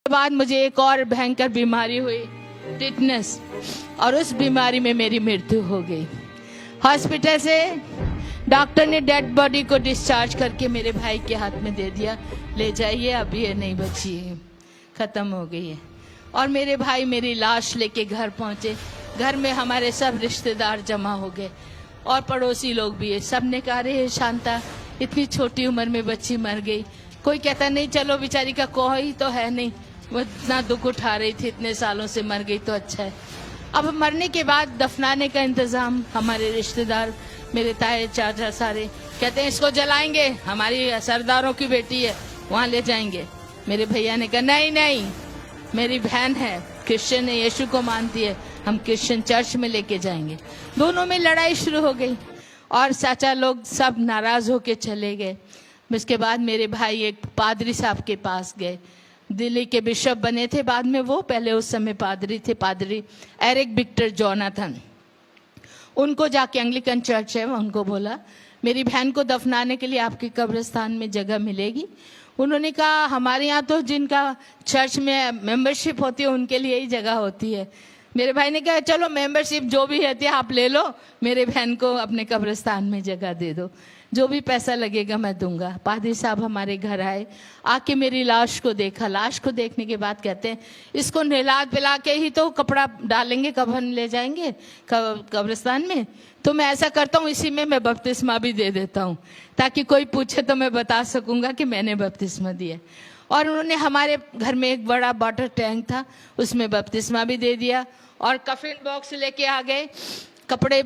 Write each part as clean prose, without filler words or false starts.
बाद मुझे एक और भयंकर बीमारी हुई, टिटनेस, और उस बीमारी में मेरी मृत्यु हो गई। हॉस्पिटल से डॉक्टर ने डेड बॉडी को डिस्चार्ज करके मेरे भाई के हाथ में दे दिया, ले जाइए, अब ये नहीं बची है, खत्म हो गई है। और मेरे भाई मेरी लाश लेके घर पहुंचे। घर में हमारे सब रिश्तेदार जमा हो गए और पड़ोसी लोग भी है। सब ने कहा, रे शांता, इतनी छोटी उम्र में बच्ची मर गई। कोई कहता नहीं, चलो बेचारी का कोई तो है नहीं, वो इतना दुख उठा रही थी, इतने सालों से मर गई तो अच्छा है। अब मरने के बाद दफनाने का इंतजाम, हमारे रिश्तेदार, मेरे ताए चाचा सारे कहते हैं इसको जलाएंगे, हमारी सरदारों की बेटी है, वहां ले जाएंगे। मेरे भैया ने कहा नहीं नहीं, मेरी बहन है, क्रिश्चियन है, यीशु को मानती है, हम क्रिश्चियन चर्च में लेके जाएंगे। दोनों में लड़ाई शुरू हो गई और चाचा लोग सब नाराज होके चले गए। उसके बाद मेरे भाई एक पादरी साहब के पास गए, दिल्ली के बिशप बने थे बाद में वो, पहले उस समय पादरी थे, पादरी एरिक विक्टर जोनाथन। उनको जाके एंग्लिकन चर्च है, उनको बोला मेरी बहन को दफनाने के लिए आपके कब्रिस्तान में जगह मिलेगी। उन्होंने कहा हमारे यहाँ तो जिनका चर्च में मेंबरशिप होती है उनके लिए ही जगह होती है। मेरे भाई ने कहा चलो मेंबरशिप जो भी रहती है आप ले लो, मेरे बहन को अपने कब्रिस्तान में जगह दे दो, जो भी पैसा लगेगा मैं दूंगा। पादरी साहब हमारे घर आए, आके मेरी लाश को देखा। लाश को देखने के बाद कहते हैं इसको नहला पिला के ही तो कपड़ा डालेंगे, कफन ले जाएंगे कब्रिस्तान में, तो मैं ऐसा करता हूँ इसी में मैं बपतिस्मा भी दे देता हूँ, ताकि कोई पूछे तो मैं बता सकूंगा कि मैंने बपतिस्मा दिया। और उन्होंने हमारे घर में एक बड़ा वाटर टैंक था, उसमें बपतिस्मा भी दे दिया और कफन बॉक्स लेके आ गए, कपड़े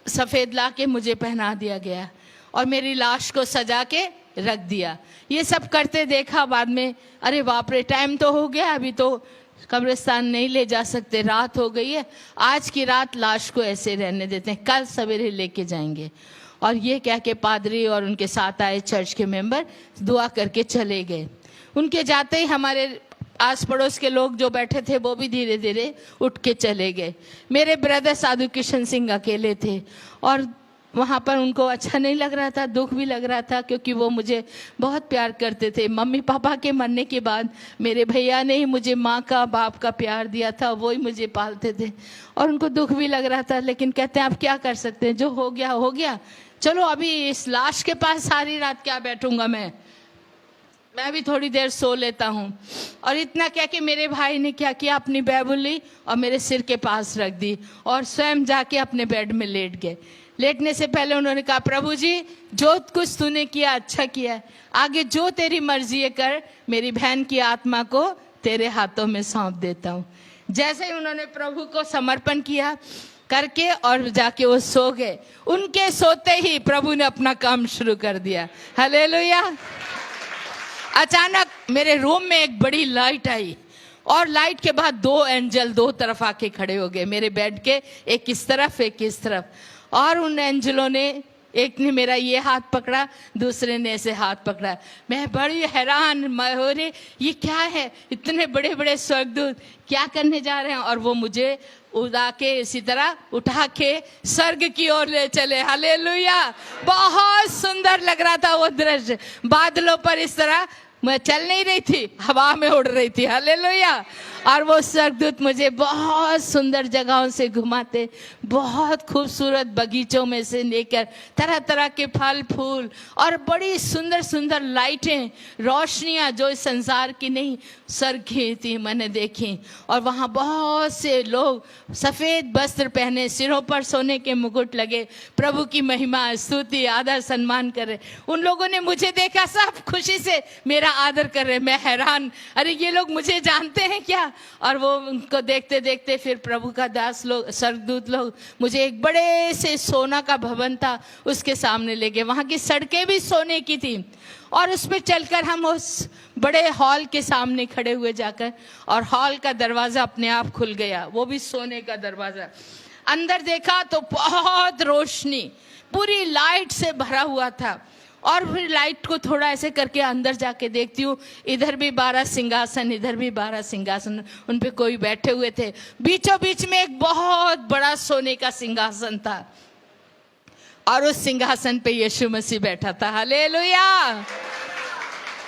सफ़ेद ला के मुझे पहना दिया गया और मेरी लाश को सजा के रख दिया। ये सब करते देखा बाद में, अरे बाप रे, टाइम तो हो गया, अभी तो कब्रिस्तान नहीं ले जा सकते, रात हो गई है, आज की रात लाश को ऐसे रहने देते हैं, कल सवेरे लेके जाएंगे। और ये कह के पादरी और उनके साथ आए चर्च के मेंबर दुआ करके चले गए। उनके जाते ही हमारे आस पड़ोस के लोग जो बैठे थे वो भी धीरे धीरे उठ के चले गए। मेरे ब्रदर साधु किशन सिंह अकेले थे और वहाँ पर उनको अच्छा नहीं लग रहा था, दुख भी लग रहा था, क्योंकि वो मुझे बहुत प्यार करते थे। मम्मी पापा के मरने के बाद मेरे भैया ने ही मुझे माँ का बाप का प्यार दिया था, वो ही मुझे पालते थे और उनको दुख भी लग रहा था। लेकिन कहते हैं आप क्या कर सकते हैं, जो हो गया हो गया, चलो अभी इस लाश के पास सारी रात क्या बैठूंगा मैं भी थोड़ी देर सो लेता हूँ। और इतना कह के मेरे भाई ने क्या किया, अपनी बाइबल ली और मेरे सिर के पास रख दी और स्वयं जाके अपने बेड में लेट गए। लेटने से पहले उन्होंने कहा प्रभु जी जो कुछ तूने किया अच्छा किया है, आगे जो तेरी मर्जी है कर, मेरी बहन की आत्मा को तेरे हाथों में सौंप देता हूँ। जैसे ही उन्होंने प्रभु को समर्पण किया करके और जाके वो सो गए, उनके सोते ही प्रभु ने अपना काम शुरू कर दिया। हालेलुया। अचानक मेरे रूम में एक बड़ी लाइट आई और लाइट के बाद दो एंजल दो तरफ आके खड़े हो गए, मेरे बेड के एक इस तरफ एक इस तरफ। और उन एंजलों ने, एक ने मेरा ये हाथ पकड़ा, दूसरे ने ऐसे हाथ पकड़ा। मैं बड़ी हैरान, हो रही ये क्या है, इतने बड़े बड़े स्वर्गदूत क्या करने जा रहे हैं। और वो मुझे उड़ा के इसी तरह उठा के स्वर्ग की ओर ले चले। हालेलुया। बहुत सुंदर लग रहा था वो दृश्य, बादलों पर इस तरह मैं चल नहीं रही थी, हवा में उड़ रही थी। हालेलुया। और वो स्वर्गदूत मुझे बहुत सुंदर जगहों से घुमाते, बहुत खूबसूरत बगीचों में से लेकर तरह तरह के फल फूल और बड़ी सुंदर सुंदर लाइटें, रोशनियां जो इस संसार की नहीं स्वर्ग की थी मैंने देखी। और वहाँ बहुत से लोग सफ़ेद वस्त्र पहने, सिरों पर सोने के मुकुट लगे, प्रभु की महिमा स्तुति आदर सम्मान कर रहे। उन लोगों ने मुझे देखा, सब खुशी से मेरा आदर कर रहे। मैं हैरान, अरे ये लोग मुझे जानते हैं क्या। और वो उनको देखते देखते फिर प्रभु का दास लोग, स्वर्गदूत लोग मुझे एक बड़े से सोना का भवन था उसके सामने ले गए। वहाँ की सड़कें भी सोने की थी और उस पर चलकर हम उस बड़े हॉल के सामने खड़े हुए जाकर, और हॉल का दरवाज़ा अपने आप खुल गया, वो भी सोने का दरवाज़ा। अंदर देखा तो बहुत रोशनी, पूरी लाइट से भरा हुआ था। और फिर लाइट को थोड़ा ऐसे करके अंदर जाके देखती हूँ, इधर भी 12 सिंहासन, इधर भी 12 सिंहासन, उन पे कोई बैठे हुए थे। बीचों बीच में एक बहुत बड़ा सोने का सिंहासन था और उस सिंहासन पे यीशु मसीह बैठा था। हालेलुया।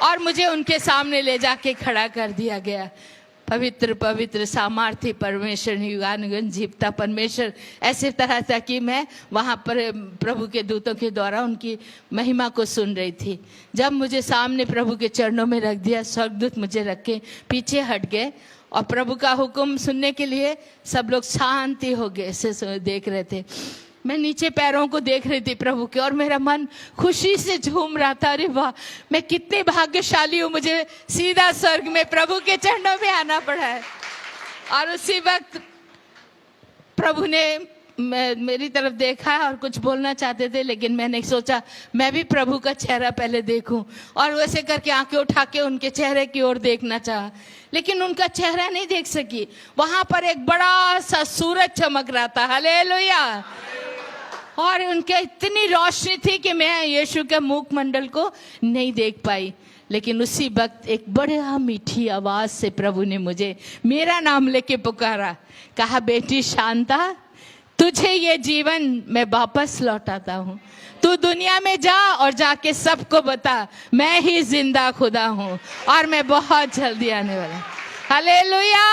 और मुझे उनके सामने ले जाके खड़ा कर दिया गया। पवित्र पवित्र सामर्थ्य परमेश्वर, युगानुगन जीवता परमेश्वर, ऐसे तरह था कि मैं वहाँ पर प्रभु के दूतों के द्वारा उनकी महिमा को सुन रही थी। जब मुझे सामने प्रभु के चरणों में रख दिया, स्वर्गदूत मुझे रख के पीछे हट गए और प्रभु का हुक्म सुनने के लिए सब लोग शांति हो गए, ऐसे देख रहे थे। मैं नीचे पैरों को देख रही थी प्रभु के, और मेरा मन खुशी से झूम रहा था। अरे वाह, मैं कितनी भाग्यशाली हूँ, मुझे सीधा स्वर्ग में प्रभु के चरणों में आना पड़ा है। और उसी वक्त प्रभु ने मेरी तरफ देखा और कुछ बोलना चाहते थे, लेकिन मैंने सोचा मैं भी प्रभु का चेहरा पहले देखूं, और वैसे करके आंखें उठा के उनके चेहरे की ओर देखना चाहा, लेकिन उनका चेहरा नहीं देख सकी। वहां पर एक बड़ा सा सूरज चमक रहा था, हालेलुया, और उनके इतनी रोशनी थी कि मैं यीशु के मुखमंडल को नहीं देख पाई। लेकिन उसी वक्त एक बड़ा मीठी आवाज से प्रभु ने मुझे मेरा नाम लेके पुकारा, कहा, बेटी शांता, तुझे ये जीवन मैं वापस लौटाता हूँ। तू दुनिया में जा और जाके सबको बता मैं ही जिंदा खुदा हूँ और मैं बहुत जल्दी आने वाला। हालेलुया।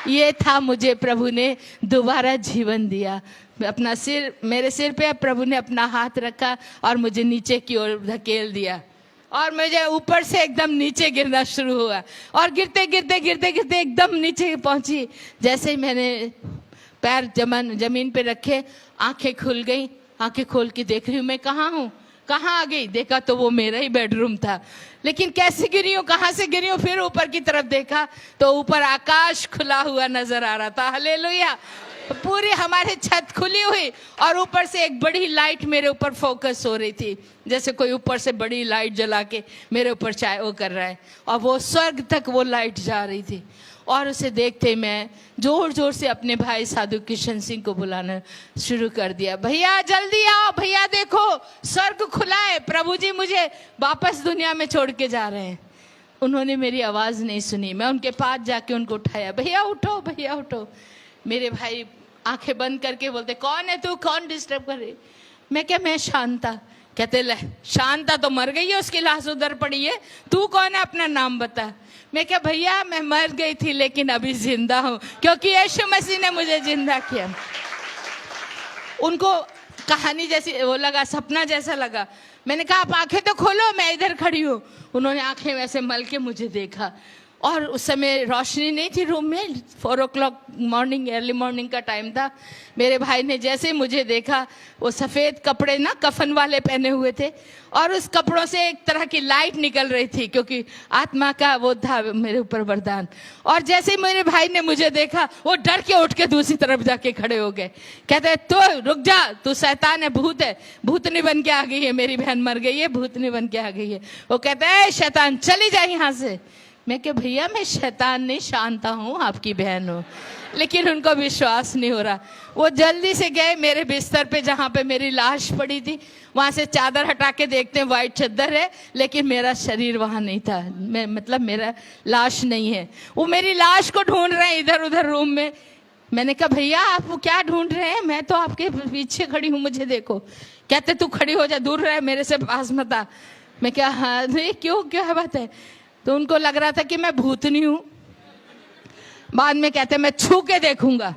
ये था, मुझे प्रभु ने दोबारा जीवन दिया। अपना सिर, मेरे सिर पे प्रभु ने अपना हाथ रखा और मुझे नीचे की ओर धकेल दिया, और मुझे ऊपर से एकदम नीचे गिरना शुरू हुआ, और गिरते गिरते गिरते गिरते एकदम नीचे पहुंची। जैसे ही मैंने पैर जमीन पे रखे, आंखें खुल गई। आंखें खोल के देख रही हूँ मैं कहाँ हूँ, कहाँ आ गई। देखा तो वो मेरा ही बेडरूम था, लेकिन कैसे गिरी हूँ, कहाँ से गिरी हूँ। फिर ऊपर की तरफ देखा तो ऊपर आकाश खुला हुआ नजर आ रहा था। हालेलुया। पूरी हमारी छत खुली हुई और ऊपर से एक बड़ी लाइट मेरे ऊपर फोकस हो रही थी, जैसे कोई ऊपर से बड़ी लाइट जला के मेरे ऊपर चाहे वो कर रहा है, और वो स्वर्ग तक वो लाइट जा रही थी। और उसे देखते मैं जोर जोर से अपने भाई साधु किशन सिंह को बुलाना शुरू कर दिया, भैया जल्दी आओ, भैया देखो स्वर्ग खुला है, प्रभु जी मुझे वापस दुनिया में छोड़ के जा रहे हैं। उन्होंने मेरी आवाज़ नहीं सुनी। मैं उनके पास जाके उनको उठाया, भैया उठो, भैया उठो। मेरे भाई आंखें बंद करके बोलते, कौन है तू, कौन डिस्टर्ब कर रही। मैं क्या, मैं शांता। कहते, ले शांता तो मर गई है, उसकी लाश उधर पड़ी है, तू कौन है, अपना नाम बता। मैं क्या, भैया मैं मर गई थी लेकिन अभी जिंदा हूँ, क्योंकि यीशु मसीह ने मुझे जिंदा किया। उनको कहानी जैसी वो लगा, सपना जैसा लगा। मैंने कहा, आप आंखें तो खोलो, मैं इधर खड़ी हूँ। उन्होंने आंखें वैसे मल के मुझे देखा, और उस समय रोशनी नहीं थी रूम में, 4 o'clock मॉर्निंग, अर्ली मॉर्निंग का टाइम था। मेरे भाई ने जैसे ही मुझे देखा, वो सफ़ेद कपड़े ना कफन वाले पहने हुए थे, और उस कपड़ों से एक तरह की लाइट निकल रही थी, क्योंकि आत्मा का वो था मेरे ऊपर वरदान। और जैसे ही मेरे भाई ने मुझे देखा, वो डर के उठ के दूसरी तरफ जाके खड़े हो गए। कहते, तो रुक जा, तू शैतान है, भूत है, भूतनी बन के आ गई है, मेरी बहन मर गई है, भूतनी बन के आ गई है। वो कहते हैं, शैतान चली जा यहाँ से। मैं क्या, भैया मैं शैतान नहीं, शांता हूँ, आपकी बहन हूँ। लेकिन उनको विश्वास नहीं हो रहा। वो जल्दी से गए मेरे बिस्तर पे, जहाँ पे मेरी लाश पड़ी थी, वहाँ से चादर हटा के देखते हैं वाइट चादर है, लेकिन मेरा शरीर वहाँ नहीं था, मैं मतलब मेरा लाश नहीं है। वो मेरी लाश को ढूंढ रहे हैं इधर उधर रूम में। मैंने कहा, भैया आप क्या ढूंढ रहे हैं, मैं तो आपके पीछे खड़ी हूँ, मुझे देखो। कहते, तू खड़ी हो जा, दूर रहे, मेरे से पास मत आ। मैं क्या, हाँ क्यों, क्या है बात है। तो उनको लग रहा था कि मैं भूतनी हूँ। बाद में कहते, मैं छू के देखूंगा,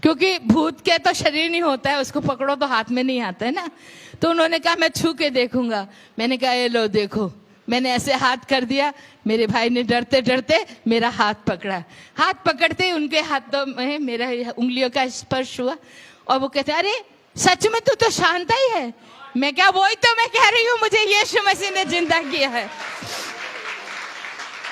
क्योंकि भूत के तो शरीर नहीं होता है, उसको पकड़ो तो हाथ में नहीं आता है ना। तो उन्होंने कहा, मैं छू के देखूंगा। मैंने कहा, ये लो देखो। मैंने ऐसे हाथ कर दिया। मेरे भाई ने डरते डरते मेरा हाथ पकड़ा। हाथ पकड़ते ही उनके हाथों में मेरा उंगलियों का स्पर्श हुआ, और वो कहते, अरे सच में तू तो शांता ही है। मैं क्या, वही तो मैं कह रही हूँ, मुझे यीशु मसीह ने जिंदा किया है।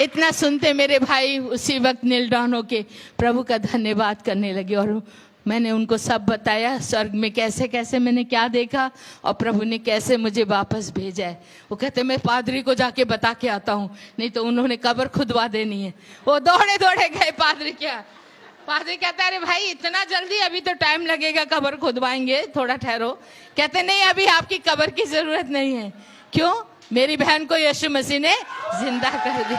इतना सुनते मेरे भाई उसी वक्त नील डाउन होके प्रभु का धन्यवाद करने लगे, और मैंने उनको सब बताया स्वर्ग में कैसे कैसे मैंने क्या देखा और प्रभु ने कैसे मुझे वापस भेजा है। वो कहते, मैं पादरी को जाके बता के आता हूँ, नहीं तो उन्होंने कब्र खुदवा देनी है। वो दौड़े दौड़े गए पादरी क्या। पादरी कहता है, अरे भाई इतना जल्दी, अभी तो टाइम लगेगा, कब्र खुदवाएंगे, थोड़ा ठहरो। कहते, नहीं अभी आपकी कब्र की जरूरत नहीं है। क्यों? मेरी बहन को यीशु मसीह ने जिंदा कर दिया।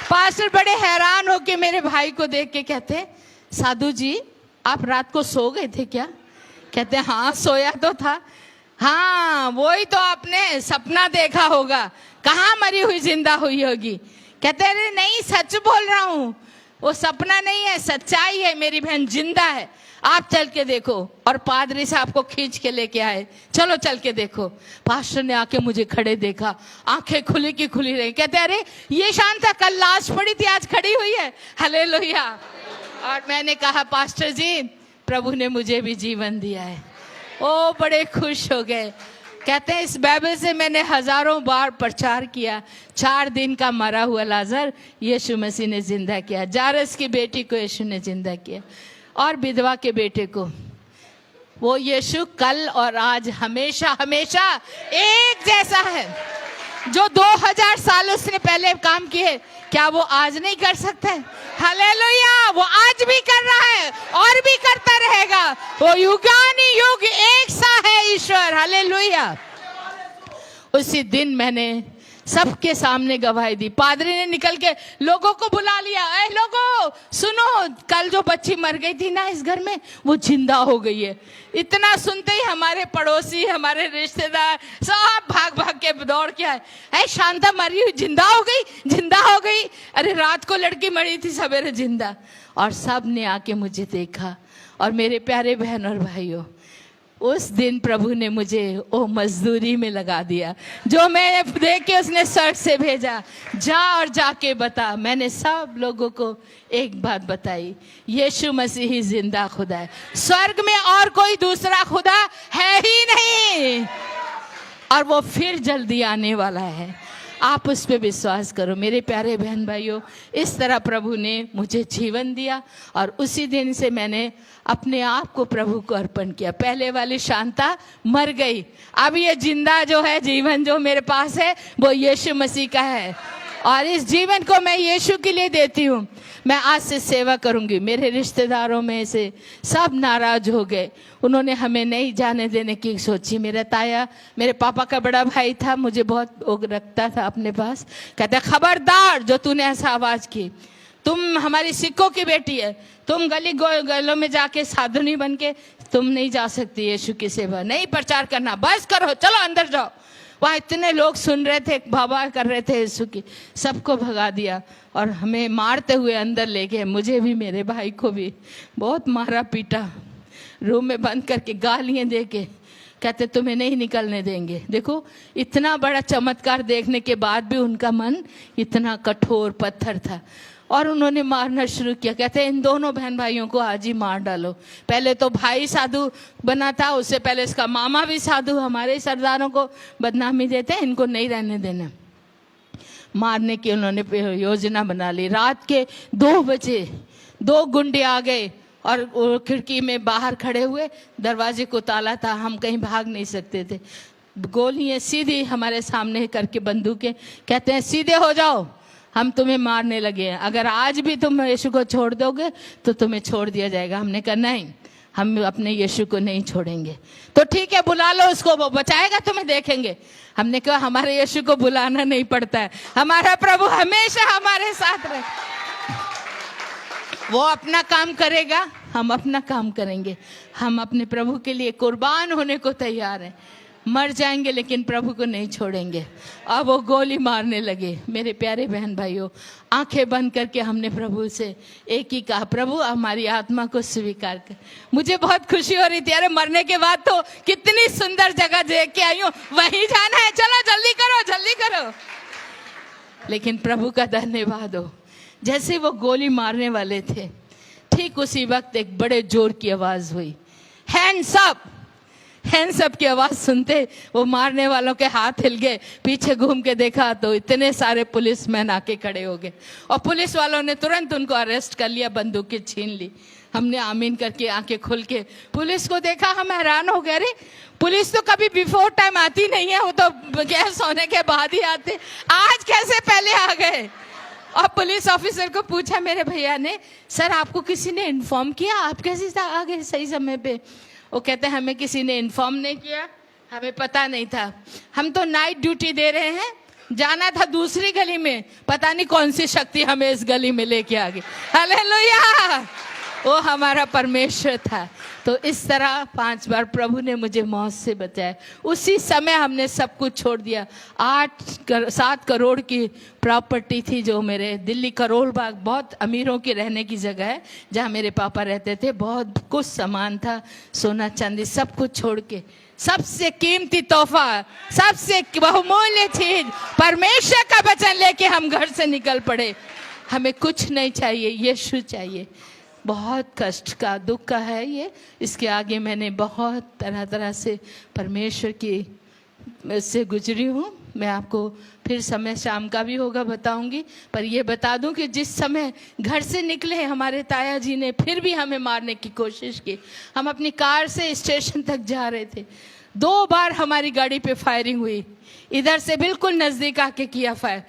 पास्टर बड़े हैरान होके मेरे भाई को देख के कहते, साधु जी आप रात को सो गए थे क्या? कहते, हाँ सोया तो था। हाँ, वही तो आपने सपना देखा होगा, कहाँ मरी हुई जिंदा हुई होगी। कहते अरे नहीं, सच बोल रहा हूँ, वो सपना नहीं है, सच्चाई है, मेरी बहन जिंदा है, आप चल के देखो। और पादरी साहब को खींच के लेके आए, चलो चल के देखो। पास्टर ने आके मुझे खड़े देखा, आंखें खुली की खुली रही। कहते अरे ये शांता कल लाश पड़ी थी, आज खड़ी हुई है। हालेलुया। और मैंने कहा पास्टर जी, प्रभु ने मुझे भी जीवन दिया है। ओ बड़े खुश हो गए। कहते हैं इस बाइबल से मैंने हजारों बार प्रचार किया। 4 दिन का मरा हुआ लाजर यीशु मसीह ने जिंदा किया, जारस की बेटी को यीशु ने जिंदा किया, और विधवा के बेटे को। वो यीशु कल और आज हमेशा हमेशा एक जैसा है। जो 2000 साल उसने पहले काम किए, क्या वो आज नहीं कर सकते? हालेलुया। वो आज भी कर रहा है और भी करता रहेगा। वो युगानी युग एक सा है ईश्वर। हालेलुया। उसी दिन मैंने सबके सामने गवाही दी। पादरी ने निकल के लोगों को बुला लिया, ऐ लोगों सुनो, कल जो बच्ची मर गई थी ना इस घर में, वो जिंदा हो गई है। इतना सुनते ही हमारे पड़ोसी, हमारे रिश्तेदार सब भाग भाग के दौड़ के आए, ऐ शांता मरी हुई जिंदा हो गई, जिंदा हो गई। अरे रात को लड़की मरी थी, सवेरे जिंदा। और सब ने आके मुझे देखा। और मेरे प्यारे बहन और भाइयों, उस दिन प्रभु ने मुझे वो मजदूरी में लगा दिया जो मैं देख के उसने स्वर्ग से भेजा। जा और जाके बता। मैंने सब लोगों को एक बात बताई, यीशु मसीह ही जिंदा खुदा है। स्वर्ग में और कोई दूसरा खुदा है ही नहीं, और वो फिर जल्दी आने वाला है। आप उस पर विश्वास करो। मेरे प्यारे बहन भाइयों, इस तरह प्रभु ने मुझे जीवन दिया, और उसी दिन से मैंने अपने आप को प्रभु को अर्पण किया। पहले वाली शांता मर गई, अब ये जिंदा जो है जीवन जो मेरे पास है वो यीशु मसीह का है, और इस जीवन को मैं यीशु के लिए देती हूँ। मैं आज से सेवा करूंगी। मेरे रिश्तेदारों में से सब नाराज हो गए, उन्होंने हमें नहीं जाने देने की सोची। मेरा ताया, मेरे पापा का बड़ा भाई था, मुझे बहुत रखता था अपने पास। कहता खबरदार जो तूने ऐसा आवाज की, तुम हमारी सिक्कों की बेटी है, तुम गली गलों में जाके साधुनी बन के तुम नहीं जा सकती, यीशु की सेवा नहीं प्रचार करना, बस करो, चलो अंदर जाओ। वहाँ इतने लोग सुन रहे थे, बाबा कर रहे थे यीशु की, सबको भगा दिया और हमें मारते हुए अंदर ले गए। मुझे भी, मेरे भाई को भी बहुत मारा पीटा, रूम में बंद करके गालियाँ दे के कहते तुम्हें नहीं निकलने देंगे। देखो इतना बड़ा चमत्कार देखने के बाद भी उनका मन इतना कठोर पत्थर था, और उन्होंने मारना शुरू किया। कहते इन दोनों बहन भाइयों को आज ही मार डालो। पहले तो भाई साधु बना था, उससे पहले इसका मामा भी साधु। हमारे सरदारों को बदनामी देते हैं, इनको नहीं रहने देना। मारने की उन्होंने योजना बना ली। रात के 2 बजे 2 गुंडे आ गए और खिड़की में बाहर खड़े हुए, दरवाजे को ताला था, हम कहीं भाग नहीं सकते थे। गोलियां सीधी हमारे सामने करके बंदूकें, कहते हैं सीधे हो जाओ, हम तुम्हें मारने लगे हैं, अगर आज भी तुम यीशु को छोड़ दोगे तो तुम्हें छोड़ दिया जाएगा। हमने कहा नहीं, हम अपने यीशु को नहीं छोड़ेंगे। तो ठीक है, बुला लो उसको, वो बचाएगा, तुम्हें देखेंगे। हमने कहा हमारे यीशु को बुलाना नहीं पड़ता है, हमारा प्रभु हमेशा हमारे साथ रहे, वो अपना काम करेगा, हम अपना काम करेंगे। हम अपने प्रभु के लिए कुर्बान होने को तैयार हैं, मर जाएंगे लेकिन प्रभु को नहीं छोड़ेंगे। अब वो गोली मारने लगे। मेरे प्यारे बहन भाइयों, आंखें बंद करके हमने प्रभु से एक ही कहा, प्रभु हमारी आत्मा को स्वीकार कर। मुझे बहुत खुशी हो रही थी, अरे मरने के बाद तो कितनी सुंदर जगह देख के आई हूँ, वहीं जाना है, चलो जल्दी करो जल्दी करो। लेकिन प्रभु का धन्यवाद हो, जैसे वो गोली मारने वाले थे, ठीक उसी वक्त एक बड़े जोर की आवाज हुई, हैंड्स अप। हैंड्स अप की आवाज सुनते वो मारने वालों के हाथ हिल गए। पीछे घूम के देखा तो इतने सारे पुलिसमैन आके खड़े हो गए, और पुलिस वालों ने तुरंत उनको अरेस्ट कर लिया, बंदूकें छीन ली। हमने आमीन करके आंखें खोल के पुलिस को देखा, हम हैरान हो गए। अरे पुलिस तो कभी बिफोर टाइम आती नहीं है, वो तो गैस होने के बाद ही आते, आज कैसे पहले आ गए। और पुलिस ऑफिसर को पूछा मेरे भैया ने, सर आपको किसी ने इन्फॉर्म किया, आप कैसे आ गए सही समय पे? वो कहते हैं हमें किसी ने इन्फॉर्म नहीं किया, हमें पता नहीं था, हम तो नाइट ड्यूटी दे रहे हैं, जाना था दूसरी गली में, पता नहीं कौन सी शक्ति हमें इस गली में लेके आ गई। हालेलुया। वो हमारा परमेश्वर था। तो इस तरह 5 बार प्रभु ने मुझे मौत से बचाया। उसी समय हमने सब कुछ छोड़ दिया। 7 करोड़ की प्रॉपर्टी थी जो मेरे दिल्ली करोल बाग, बहुत अमीरों की रहने की जगह है जहाँ मेरे पापा रहते थे। बहुत कुछ सामान था, सोना चांदी, सब कुछ छोड़ के सबसे कीमती तोहफा, सबसे बहुमूल्य चीज परमेश्वर का वचन लेके हम घर से निकल पड़े। हमें कुछ नहीं चाहिए, यीशु चाहिए। बहुत कष्ट का, दुख का है ये। इसके आगे मैंने बहुत तरह तरह से परमेश्वर की से गुजरी हूँ। मैं आपको फिर समय शाम का भी होगा बताऊंगी। पर ये बता दूं कि जिस समय घर से निकले हमारे ताया जी ने फिर भी हमें मारने की कोशिश की। हम अपनी कार से स्टेशन तक जा रहे थे, 2 बार हमारी गाड़ी पे फायरिंग हुई। इधर से बिल्कुल नज़दीक आके किया फायर।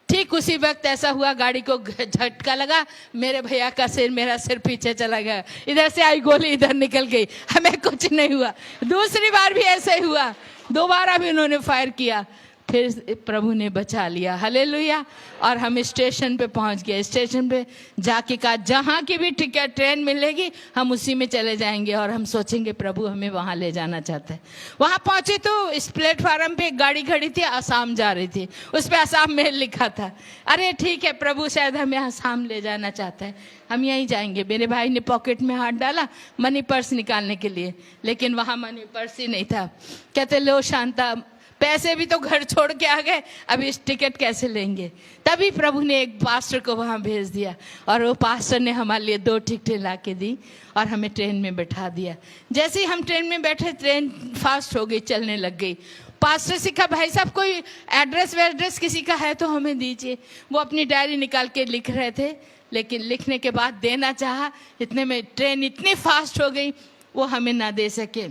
ठीक उसी वक्त ऐसा हुआ, गाड़ी को झटका लगा, मेरे भैया का सिर, मेरा सिर पीछे चला गया। इधर से आई गोली, इधर निकल गई, हमें कुछ नहीं हुआ। दूसरी बार भी ऐसे ही हुआ, दोबारा भी उन्होंने फायर किया, फिर प्रभु ने बचा लिया। हालेलुया। और हम स्टेशन पे पहुंच गए। स्टेशन पे जाके कहा जहाँ की भी टिकट ट्रेन मिलेगी हम उसी में चले जाएंगे। और हम सोचेंगे प्रभु हमें वहाँ ले जाना चाहता है। वहाँ पहुँचे तो इस प्लेटफार्म पे एक गाड़ी खड़ी थी, आसाम जा रही थी, उस पर आसाम मेल लिखा था। अरे ठीक है, प्रभु शायद हमें आसाम ले जाना चाहता है, हम यहीं जाएंगे। मेरे भाई ने पॉकेट में हाथ डाला मनी पर्स निकालने के लिए, लेकिन वहाँ मनी पर्स ही नहीं था। कहते लो शांता, पैसे भी तो घर छोड़ के आ गए, अब इस टिकट कैसे लेंगे। तभी प्रभु ने एक पास्टर को वहाँ भेज दिया और वो पास्टर ने हमारे लिए 2 टिकटें ला के दी और हमें ट्रेन में बैठा दिया। जैसे ही हम ट्रेन में बैठे, ट्रेन फास्ट हो गई, चलने लग गई। पास्टर से कहा भाई साहब कोई एड्रेस वेड्रेस किसी का है तो हमें दीजिए। वो अपनी डायरी निकाल के लिख रहे थे, लेकिन लिखने के बाद देना चाहा, इतने में ट्रेन इतनी फास्ट हो गई वो हमें ना दे सके,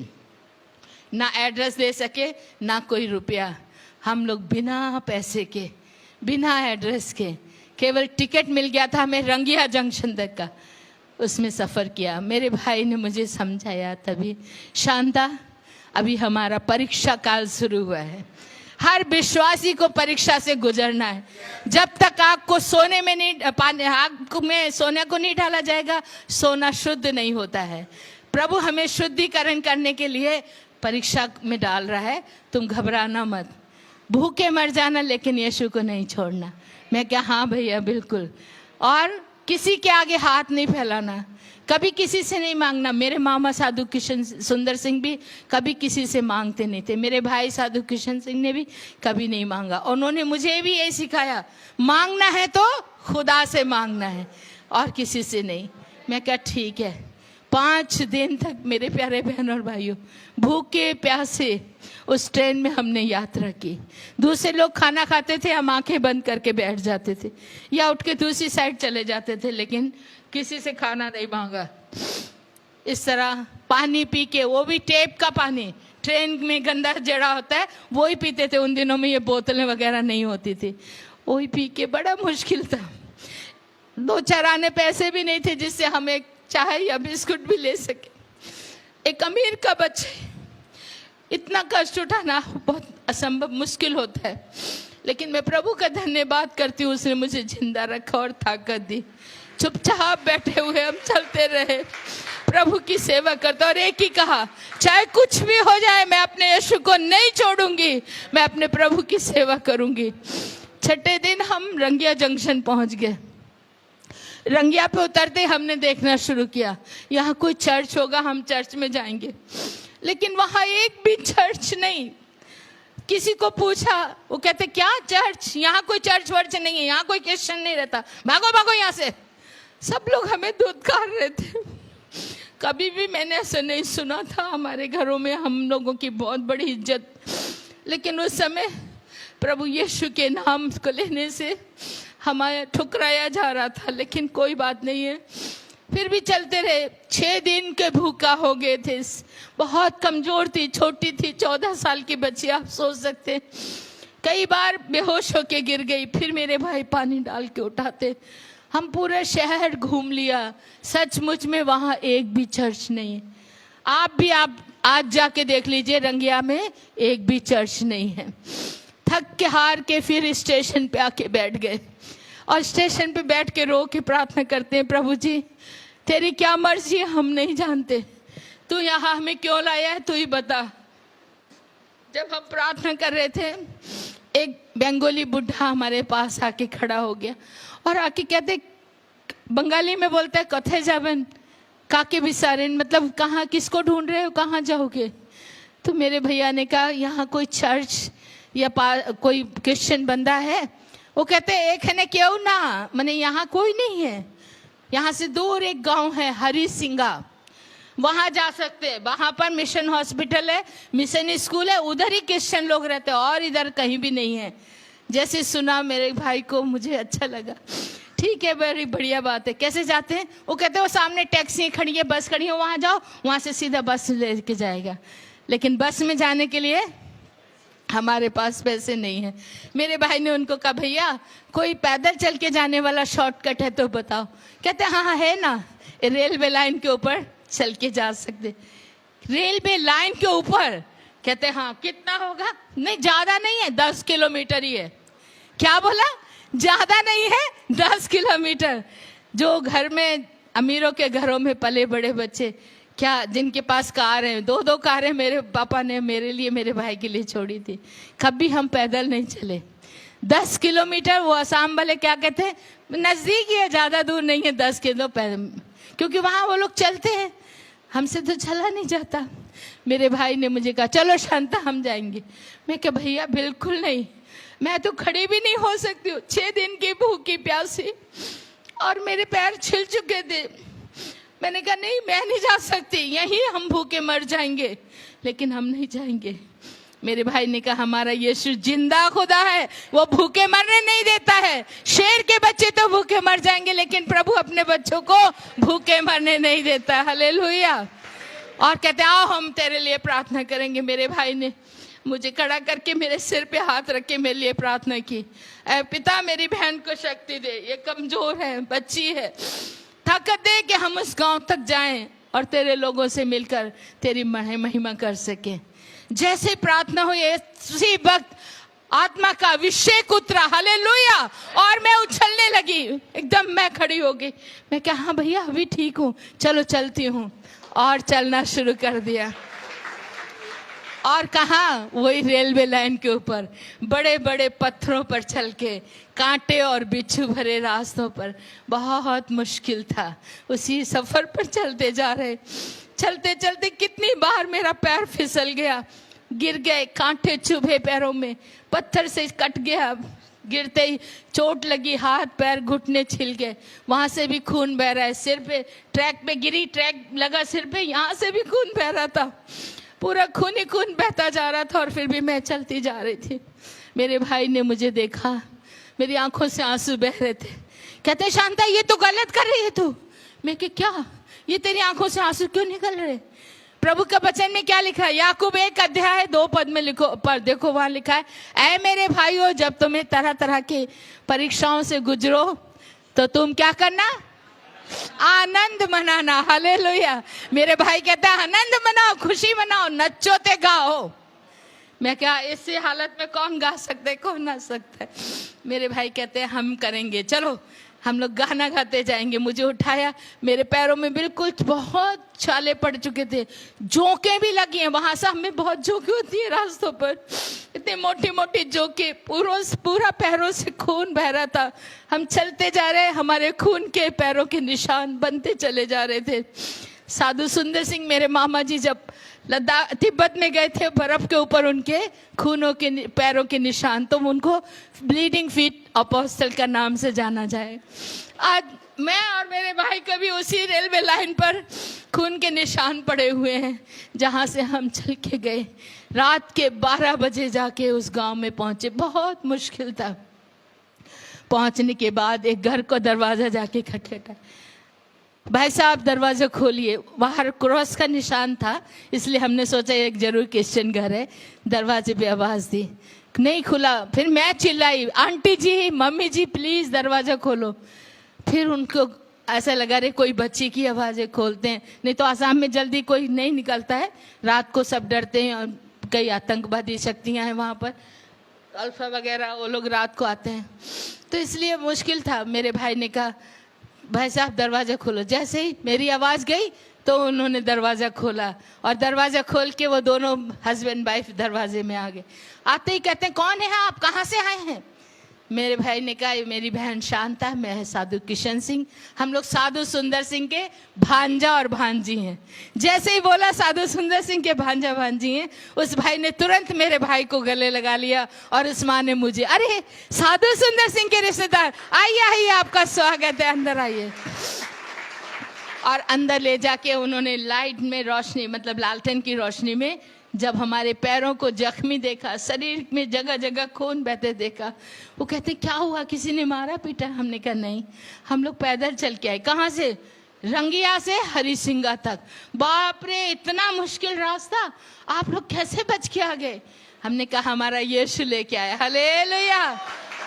ना एड्रेस दे सके, ना कोई रुपया। हम लोग बिना पैसे के, बिना एड्रेस के, केवल टिकट मिल गया था हमें रंगिया जंक्शन तक का, उसमें सफ़र किया। मेरे भाई ने मुझे समझाया तभी, शांता अभी हमारा परीक्षा काल शुरू हुआ है। हर विश्वासी को परीक्षा से गुजरना है। जब तक आग को सोने में नहीं, आग में सोने को नहीं डाला जाएगा, सोना शुद्ध नहीं होता है। प्रभु हमें शुद्धिकरण करने के लिए परीक्षा में डाल रहा है। तुम घबराना मत, भूखे मर जाना लेकिन यीशु को नहीं छोड़ना। मैं क्या, हाँ भैया बिल्कुल। और किसी के आगे हाथ नहीं फैलाना, कभी किसी से नहीं मांगना। मेरे मामा साधु किशन सुंदर सिंह भी कभी किसी से मांगते नहीं थे। मेरे भाई साधु किशन सिंह ने भी कभी नहीं मांगा। उन्होंने मुझे भी यही सिखाया, मांगना है तो खुदा से मांगना है और किसी से नहीं। मैं क्या, ठीक है। 5 दिन तक मेरे प्यारे बहन और भाइयों भूखे प्यासे उस ट्रेन में हमने यात्रा की। दूसरे लोग खाना खाते थे, हम आंखें बंद करके बैठ जाते थे या उठ के दूसरी साइड चले जाते थे, लेकिन किसी से खाना नहीं मांगा। इस तरह पानी पी के, वो भी टेप का पानी, ट्रेन में गंदा जड़ा होता है वो ही पीते थे। उन दिनों में ये बोतलें वगैरह नहीं होती थी, वो ही पी के बड़ा मुश्किल था। 2-4 आने पैसे भी नहीं थे जिससे हम एक चाय या बिस्कुट भी ले सके। एक अमीर का बच्चे, इतना कष्ट उठाना बहुत असंभव मुश्किल होता है, लेकिन मैं प्रभु का धन्यवाद करती हूँ, उसने मुझे जिंदा रखा और ताकत दी। चुपचाप बैठे हुए हम चलते रहे, प्रभु की सेवा करते, और एक ही कहा, चाहे कुछ भी हो जाए मैं अपने यीशु को नहीं छोड़ूंगी, मैं अपने प्रभु की सेवा करूंगी। 6ठे दिन हम रंगिया जंक्शन पहुंच गए। रंगिया पे उतरते हमने देखना शुरू किया, यहाँ कोई चर्च होगा, हम चर्च में जाएंगे। लेकिन वहाँ एक भी चर्च नहीं। किसी को पूछा, वो कहते क्या चर्च, यहाँ कोई चर्च वर्च नहीं है, यहाँ कोई क्रिश्चियन नहीं रहता, भागो भागो यहाँ से। सब लोग हमें धुतकार रहे थे। कभी भी मैंने ऐसा नहीं सुना था। हमारे घरों में हम लोगों की बहुत बड़ी इज्जत, लेकिन उस समय प्रभु यीशु के नाम को लेने से हमारा ठुकराया जा रहा था। लेकिन कोई बात नहीं है, फिर भी चलते रहे। 6 दिन के भूखा हो गए थे, बहुत कमजोर थी, छोटी थी, 14 साल की बच्ची, आप सोच सकते। कई बार बेहोश होके गिर गई, फिर मेरे भाई पानी डाल के उठाते। हम पूरे शहर घूम लिया, सचमुच में वहाँ एक भी चर्च नहीं है। आप आज जाके देख लीजिए, रंगिया में एक भी चर्च नहीं है। थक के हार के फिर स्टेशन पे आके बैठ गए और स्टेशन पे बैठ के रो के प्रार्थना करते हैं, प्रभु जी तेरी क्या मर्जी है हम नहीं जानते, तू यहाँ हमें क्यों लाया है तू ही बता। जब हम प्रार्थना कर रहे थे, एक बंगाली बुढ़ा हमारे पास आके खड़ा हो गया और आके कहते, बंगाली में बोलता है कथे जाबन काके बिसारेन, मतलब कहाँ किसको ढूंढ रहे हो, कहाँ जाओगे। तो मेरे भैया ने कहा यहाँ कोई चर्च या कोई क्रिश्चियन बंदा है। वो कहते एक है ने क्यों ना, मैंने यहाँ कोई नहीं है, यहाँ से दूर एक गांव है हरी सिंगा, वहां जा सकते हैं, वहां पर मिशन हॉस्पिटल है, मिशन स्कूल है, उधर ही क्रिश्चियन लोग रहते हैं और इधर कहीं भी नहीं है। जैसे सुना मेरे भाई को मुझे अच्छा लगा, ठीक है बड़ी बढ़िया बात है। कैसे जाते हैं? वो कहते हैं वो सामने टैक्सी खड़ी है, बस खड़ी है, वहां जाओ, वहां से सीधा बस लेके जाएगा। लेकिन बस में जाने के लिए हमारे पास पैसे नहीं है। मेरे भाई ने उनको कहा भैया कोई पैदल चल के जाने वाला शॉर्टकट है तो बताओ। कहते हाँ हाँ है ना, रेलवे लाइन के ऊपर चल के जा सकते। रेलवे लाइन के ऊपर? कहते हाँ। कितना होगा? नहीं ज्यादा नहीं है, 10 किलोमीटर ही है। क्या बोला? ज्यादा नहीं है, 10 किलोमीटर। जो घर में अमीरों के घरों में पले बड़े बच्चे, क्या जिनके पास कार है, 2-2 कारें मेरे पापा ने मेरे लिए मेरे भाई के लिए छोड़ी थी, कभी हम पैदल नहीं चले। 10 किलोमीटर। वो असम वाले क्या कहते हैं, नजदीक ही है, ज्यादा दूर नहीं है, 10 किलो पैदल, क्योंकि वहां वो लोग चलते हैं, हमसे तो चला नहीं जाता। मेरे भाई ने मुझे कहा चलो शांता हम जाएंगे। मैं क्या भैया बिल्कुल नहीं, मैं तो खड़ी भी नहीं हो सकती हूँ, 6 दिन की भूखी प्यासी और मेरे पैर छिल चुके थे। मैंने कहा नहीं मैं नहीं जा सकती, यहीं हम भूखे मर जाएंगे, लेकिन हम नहीं जाएंगे। मेरे भाई ने कहा हमारा यीशु जिंदा खुदा है, वो भूखे मरने नहीं देता है। शेर के बच्चे तो भूखे मर जाएंगे, लेकिन प्रभु अपने बच्चों को भूखे मरने नहीं देता। हालेलुया। और कहते आओ हम तेरे लिए प्रार्थना करेंगे। मेरे भाई ने मुझे खड़ा करके मेरे सिर पे हाथ रख के मेरे लिए प्रार्थना की, ऐ पिता मेरी बहन को शक्ति दे, ये कमजोर है, बच्ची है, ताकत दे कि हम उस गांव तक जाएं और तेरे लोगों से मिलकर तेरी महिमा कर सकें। जैसे प्रार्थना हुई उसी वक्त आत्मा का अभिषेक उतरा। हालेलुया। और मैं उछलने लगी, एकदम मैं खड़ी हो गई। मैं क्या हाँ भैया अभी ठीक हूँ, चलो चलती हूँ, और चलना शुरू कर दिया। और कहाँ, वही रेलवे लाइन के ऊपर बड़े बड़े पत्थरों पर चल के, कांटे और बिच्छू भरे रास्तों पर, बहुत मुश्किल था। उसी सफर पर चलते जा रहे, चलते चलते कितनी बार मेरा पैर फिसल गया, गिर गए, कांटे चुभे पैरों में, पत्थर से कट गया, गिरते ही चोट लगी, हाथ पैर घुटने छिल गए, वहां से भी खून बह रहा है, सिर पे ट्रैक पे गिरी, ट्रैक लगा सिर पे, यहाँ से भी खून बह रहा था, पूरा खून ही खून बहता जा रहा था, और फिर भी मैं चलती जा रही थी। मेरे भाई ने मुझे देखा, मेरी आंखों से आंसू बह रहे थे। कहते शांता ये तो गलत कर रही है तू। मैं कि क्या, ये तेरी आंखों से आंसू क्यों निकल रहे? प्रभु का वचन में क्या लिखा है? याकूब 1 अध्याय 2 पद में लिखो, पर देखो वहां लिखा है, ऐ मेरे भाइयों जब तुम्हें तरह तरह की परीक्षाओं से गुजरो तो तुम क्या करना? आनंद मनाना। हालेलुया। मेरे भाई कहता है आनंद मनाओ, खुशी मनाओ, नचो ते गाओ। मैं क्या, इसी हालत में कौन गा सकता है, कौन नाच सकता है? मेरे भाई कहते हैं हम करेंगे, चलो हम लोग गाना गाते जाएंगे। मुझे उठाया, मेरे पैरों में बिल्कुल बहुत छाले पड़ चुके थे, जोंकें भी लगी हैं, वहां से हमें बहुत जोंकें होती है रास्तों पर, इतनी मोटी मोटी जोंकें, पूरा पैरों से खून बह रहा था। हम चलते जा रहे, हमारे खून के पैरों के निशान बनते चले जा रहे थे। साधु सुंदर सिंह मेरे मामा जी जब लद्दाख तिब्बत में गए थे, बर्फ के ऊपर उनके खूनों के पैरों के निशान, तो उनको ब्लीडिंग फीट अपोस्टल का नाम से जाना जाए। आज मैं और मेरे भाई कभी उसी रेलवे लाइन पर खून के निशान पड़े हुए हैं जहां से हम चल के गए। रात के 12 बजे जाके उस गांव में पहुंचे, बहुत मुश्किल था। पहुंचने के बाद एक घर को दरवाजा जाके खटखटा, भाई साहब दरवाजा खोलिए। बाहर क्रॉस का निशान था, इसलिए हमने सोचा एक जरूर क्रिश्चियन घर है। दरवाजे पे आवाज दी, नहीं खुला। फिर मैं चिल्लाई, auntie ji, mummy ji, please दरवाजा खोलो। फिर उनको ऐसा लगा रे कोई बच्ची की आवाजें खोलते हैं, नहीं तो आसाम में जल्दी कोई नहीं निकलता है, रात को सब डरते हैं, और कई आतंकवादी शक्तियां हैं वहां पर, अल्फा वगैरह, वो लोग रात को आते हैं, तो इसलिए मुश्किल था। मेरे भाई ने कहा भाई साहब दरवाजा खोलो। जैसे ही मेरी आवाज गई तो उन्होंने दरवाजा खोला, और दरवाजा खोल के वो दोनों हस्बैंड वाइफ दरवाजे में आ गए। आते ही कहते हैं कौन है आप, कहाँ से आए हैं? मेरे भाई ने कहा मेरी बहन शांता, मैं है साधु किशन सिंह, हम लोग साधु सुंदर सिंह के भांजा और भांजी हैं। जैसे ही बोला साधु सुंदर सिंह के भांजा भांजी हैं, उस भाई ने तुरंत मेरे भाई को गले लगा लिया, और उस माँ ने मुझे, अरे साधु सुंदर सिंह के रिश्तेदार, आइए आइए, आपका स्वागत है, अंदर आइए। और अंदर ले जाके उन्होंने लाइट में रोशनी, मतलब लालटेन की रोशनी में, जब हमारे पैरों को जख्मी देखा, शरीर में जगह जगह खून बहते देखा, वो कहते क्या हुआ, किसी ने मारा पीटा? हमने कहा नहीं, हम लोग पैदल चल के आए। कहाँ से? रंगिया से हरिसिंगा तक। बाप रे, इतना मुश्किल रास्ता, आप लोग कैसे बच के आ गए? हमने कहा हमारा यीशु लेके आया, हालेलुया,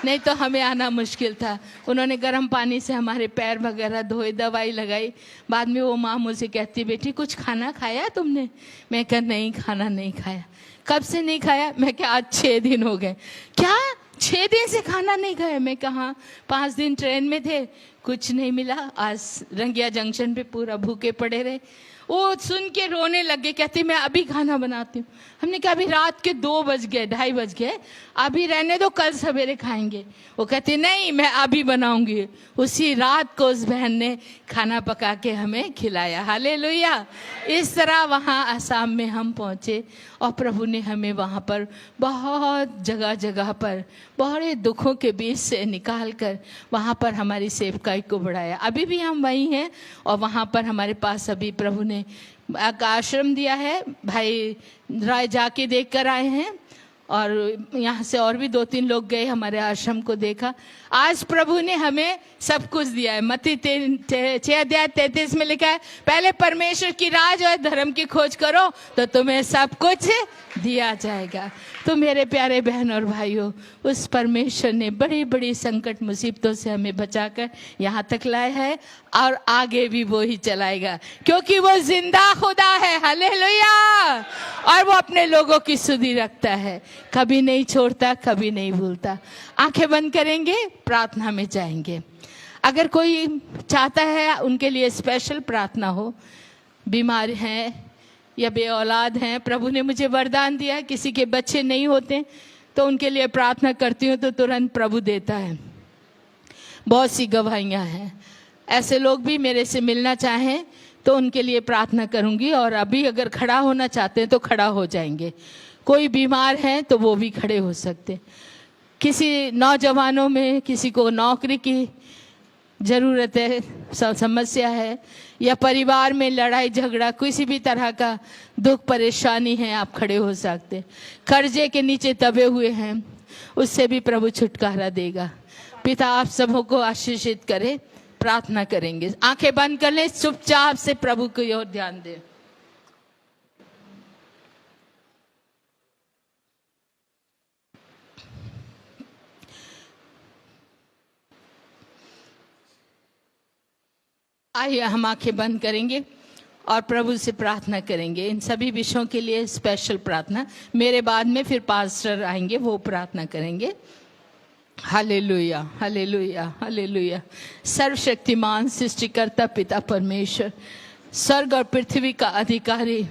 नहीं तो हमें आना मुश्किल था। उन्होंने गर्म पानी से हमारे पैर वगैरह धोए, दवाई लगाई। बाद में वो माँ मुझसे कहती, बेटी कुछ खाना खाया तुमने? मैं कहा नहीं, खाना नहीं खाया। कब से नहीं खाया? मैं क्या आज 6 दिन हो गए। क्या 6 दिन से खाना नहीं खाया? मैं कहा 5 दिन ट्रेन में थे, कुछ नहीं मिला, आज रंगिया जंक्शन पे पूरा भूखे पड़े रहे। वो सुन के रोने लगे, कहती मैं अभी खाना बनाती हूँ। हमने कहा अभी रात के 2 बज गए, 2:30 बज गए, अभी रहने दो, कल सवेरे खाएंगे। वो कहती नहीं, मैं अभी बनाऊंगी। उसी रात को उस बहन ने खाना पका के हमें खिलाया, हालेलुया। इस तरह वहाँ आसाम में हम पहुँचे, और प्रभु ने हमें वहाँ पर बहुत जगह जगह पर बड़े दुखों के बीच से निकाल कर वहाँ पर हमारी सेवकाई को बढ़ाया। अभी भी हम वहीं हैं, और वहाँ पर हमारे पास अभी प्रभु ने एक आश्रम दिया है। भाई राय जाके देख कर आए हैं, और यहाँ से और भी 2-3 लोग गए, हमारे आश्रम को देखा। आज प्रभु ने हमें सब कुछ दिया है। मत्ती 6:33 में लिखा है, पहले परमेश्वर की राज और धर्म की खोज करो तो तुम्हें सब कुछ दिया जाएगा। तो मेरे प्यारे बहन और भाइयों, उस परमेश्वर ने बड़ी बड़ी संकट मुसीबतों से हमें बचाकर यहाँ तक लाया है, और आगे भी वो ही चलाएगा, क्योंकि वो जिंदा खुदा है, हालेलुया। और वो अपने लोगों की सुधि रखता है, कभी नहीं छोड़ता, कभी नहीं भूलता। आंखें बंद करेंगे, प्रार्थना में जाएंगे। अगर कोई चाहता है उनके लिए स्पेशल प्रार्थना हो, बीमार हैं या बे औलाद हैं, प्रभु ने मुझे वरदान दिया, किसी के बच्चे नहीं होते तो उनके लिए प्रार्थना करती हूँ तो तुरंत प्रभु देता है। बहुत सी गवाहियाँ हैं। ऐसे लोग भी मेरे से मिलना चाहें तो उनके लिए प्रार्थना करूँगी, और अभी अगर खड़ा होना चाहते हैं तो खड़ा हो जाएंगे। कोई बीमार है तो वो भी खड़े हो सकते। किसी नौजवानों में किसी को नौकरी की ज़रूरत है, समस्या है, या परिवार में लड़ाई झगड़ा, किसी भी तरह का दुख परेशानी है, आप खड़े हो सकते। कर्जे के नीचे दबे हुए हैं, उससे भी प्रभु छुटकारा देगा। पिता आप सबों को आशीषित करे। प्रार्थना करेंगे, आंखें बंद कर लें, चुपचाप से प्रभु की ओर ध्यान दें। आइए हम आंखें बंद करेंगे और प्रभु से प्रार्थना करेंगे। इन सभी विषयों के लिए स्पेशल प्रार्थना, मेरे बाद में फिर पास्टर आएंगे, वो प्रार्थना करेंगे। Hallelujah, hallelujah, hallelujah. सर्वशक्तिमान सृष्टिकर्ता पिता परमेश्वर, स्वर्ग और पृथ्वी का अधिकारी,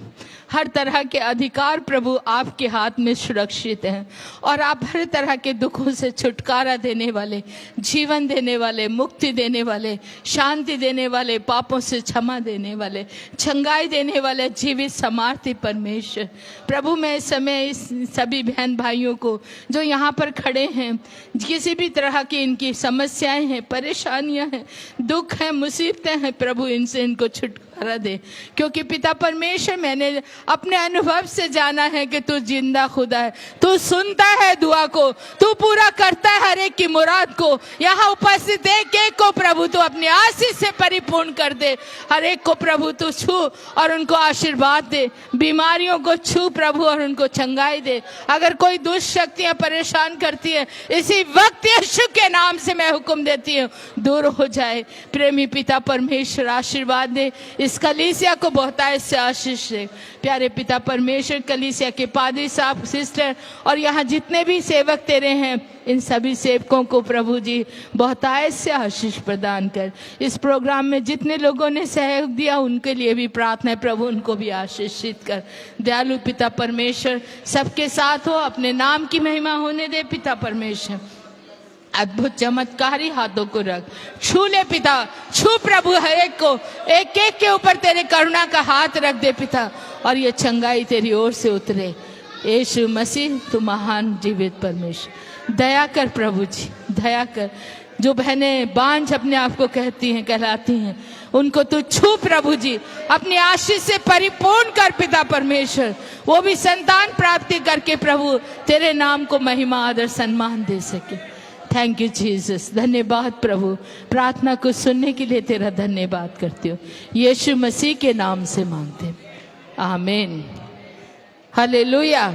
हर तरह के अधिकार प्रभु आपके हाथ में सुरक्षित हैं, और आप हर तरह के दुखों से छुटकारा देने वाले, जीवन देने वाले, मुक्ति देने वाले, शांति देने वाले, पापों से क्षमा देने वाले, चंगाई देने वाले, जीवित समार्थी परमेश्वर। प्रभु मैं इस समय इस सभी बहन भाइयों को जो यहाँ पर खड़े हैं, किसी भी तरह की इनकी समस्याएं हैं, परेशानियां हैं, दुख हैं, मुसीबतें हैं, प्रभु इनसे इनको छुटकारा दे, क्योंकि पिता परमेश्वर मैंने अपने अनुभव से जाना है कि तू जिंदा खुदा है, तू सुनता है दुआ को, तू पूरा करता है हर एक की मुराद को। यहाँ उपस्थित एक एक को प्रभु तू अपनी आशीष से परिपूर्ण कर दे, हर एक को प्रभु तू छू और उनको आशीर्वाद दे, बीमारियों को छू प्रभु और उनको चंगाई दे। अगर कोई दुष्ट शक्तियां परेशान करती है, इसी वक्त यीशु के नाम से मैं हुक्म देती हूँ, दूर हो जाए। प्रेमी पिता परमेश्वर आशीर्वाद दे, इस कलीसिया को बहुतायत से आशीष दे। प्यारे पिता परमेश्वर, कलीसिया के पादरी साहब, सिस्टर और यहाँ जितने भी सेवक तेरे हैं, इन सभी सेवकों को प्रभु जी बहुतायत से आशीष प्रदान कर। इस प्रोग्राम में जितने लोगों ने सहयोग दिया उनके लिए भी प्रार्थना है प्रभु, उनको भी आशीषित कर। दयालु पिता परमेश्वर सबके साथ हो, अपने नाम की महिमा होने दे पिता परमेश्वर। अद्भुत चमत्कारी हाथों को रख, छू ले पिता, छू प्रभु हर एक को, एक एक के ऊपर तेरे करुणा का हाथ रख दे पिता, और ये चंगाई तेरी ओर से उतरे। यीशु मसीह तू महान जीवित परमेश्वर, दया कर प्रभु जी, दया कर। जो बहनें बांझ अपने आप को कहती हैं, कहलाती हैं, उनको तू छू प्रभु जी, अपनी आशीष से परिपूर्ण कर पिता परमेश्वर। वो भी संतान प्राप्ति करके प्रभु तेरे नाम को महिमा आदर सम्मान दे सके। थैंक यू जीसस, धन्यवाद प्रभु। प्रार्थना को सुनने के लिए तेरा धन्यवाद करती हूँ, यीशु मसीह के नाम से मांगते, आमीन, हालेलुया।